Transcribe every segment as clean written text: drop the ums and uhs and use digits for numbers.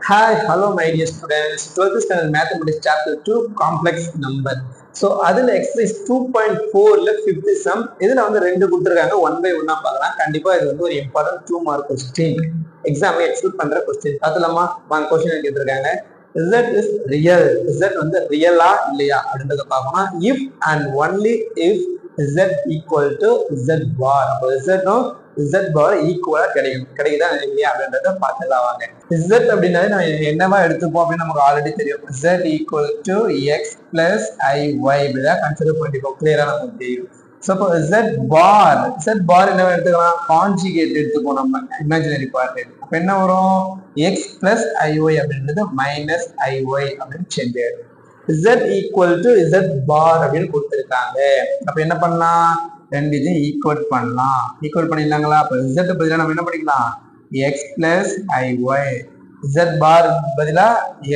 Hi, hello my dear students. 12th standard mathematics chapter 2 complex number. So அதில் exercise 2.4ல 5th sum இதில் வந்து ரெண்டு கொடுத்துருக்காங்க 1 by 1 பார்க்கலாம். கண்டிப்பா இது வந்து ஒரு important 2 mark question. Exam expect பண்ற கொஸ்டின் பார்த்துலாமா? வாங்க கொஸ்டின் கேட்டிருக்காங்க. Z is real. Z வந்து ரியலா இல்லையா அப்படின்றத பார்க்கணும். If and only if Z equal to Z bar. அப்போ Z Z bar ஈக்குவலா கிடைக்குதா இல்லையா அப்படின்றத பார்த்துலாம் வாங்க. Z அப்படின்னாலே நம்ம என்னவா எடுத்துப்போம் அப்படின்னு நமக்கு ஆல்ரெடி தெரியும். Z equal to x plus iy இப்படிதான் கன்சிடர் பண்ணிப்போம். கிளியரா நமக்கு தெரியும். ஸோ இப்போ Z bar என்னவா எடுத்துக்கலாம்? கான்ஜுகேட் எடுத்துப்போம் நம்ம இமேஜினரி பார்ட். அப்போ என்ன வரும்? x plus iy அப்படின்றது மைனஸ் iy அப்படின்னு சேஞ்ச் ஆயிடும். Z equal to Z bar அப்படின்னு கொடுத்துருக்காங்க. அப்ப என்ன பண்ணலாம்? ரெண்டு இதையும் ஈக்குவல் பண்ணலாம். ஈக்குவல் பண்ணிடலாங்களா? அப்ப Z பதிலா நம்ம என்ன பண்ணிக்கலாம்? x plus iy. Z bar பதிலா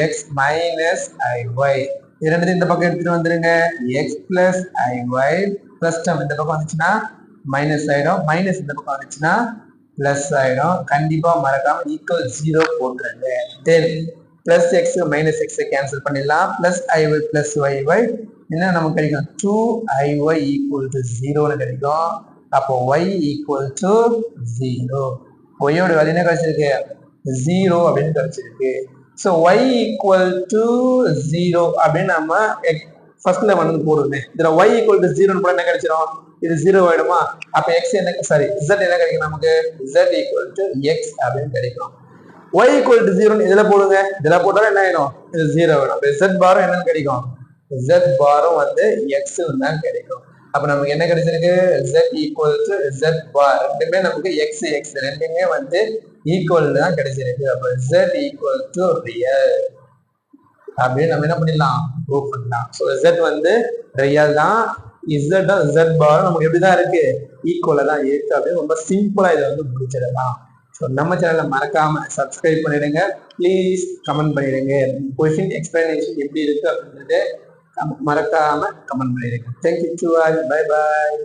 x minus iy. இரண்டு இந்த பக்கம் எடுத்துட்டு வந்துருங்க. x plus iy plus term இந்த பக்கம் வந்துச்சுன்னா மைனஸ் ஆயிடும். மைனஸ் இந்த பக்கம் வந்துச்சுன்னா பிளஸ் ஆயிடும். கண்டிப்பா மறக்காம ஈக்குவல் 0 போட்டுருங்க. தென் பிளஸ் எக்ஸ் மைனஸ் எக்ஸை கேன்சல் பண்ணிடலாம். பிளஸ் ஐஒய் பிளஸ் ஒய்ஒய் என்ன நமக்கு கிடைக்கும்? 2iy ஈக்குவல் டு 0ன்னு கிடைக்கும். அப்போ y ஈக்குவல் டு 0. ஒய்யோட வேல்யூ என்ன கிடைச்சிருக்கு? 0 அப்படின்னு கிடைச்சிருக்கு. ஸோ y ஈக்குவல் டு 0 அப்படின்னு நம்ம ஃபர்ஸ்ட்ல வந்து போடுவோமே. இதுல y ஈக்குவல் டு 0ன்னு போட என்ன கிடைச்சிடும்? இது 0 ஆயிடுமா? அப்ப x என்ன சாரி z என்ன கிடைக்கும் நமக்கு? z ஈக்குவல் டு x அப்படின்னு கிடைக்கும். y equal to 0 இதுல போடுங்க. இதுல போட்டாலும் என்ன ஆயிடும்? இது 0 ஆயிடும். z பாரும் என்னன்னு கிடைக்கும்? z பாரும் வந்து x தான் கிடைக்கும். அப்ப நமக்கு என்ன கிடைச்சிருக்கு? z equal to z bar ரெண்டுமே நமக்கு x ரெண்டுமே வந்து ஈக்குவல் தான் கிடைச்சிருக்கு. அப்ப z equal to real அப்படின்னு நம்ம என்ன பண்ணிடலாம்? ப்ரூவ் பண்ணலாம். ஸோ z வந்து ரியல் தான். z பாரும் நமக்கு எப்படிதான் இருக்கு? ஈக்குவலா தான் இருக்கு அப்படின்னு ரொம்ப சிம்பிளா இதை வந்து முடிச்சிடலாம். நம்ம சேனலை மறக்காம சப்ஸ்கிரைப் பண்ணிடுங்க. ப்ளீஸ் கமெண்ட் பண்ணிடுங்க. கொஸ்டின் எக்ஸ்பிளனேஷன் எப்படி இருக்கு அப்படின்றது மறக்காம கமெண்ட் பண்ணிடுங்க. தேங்க்யூ. Bye bye.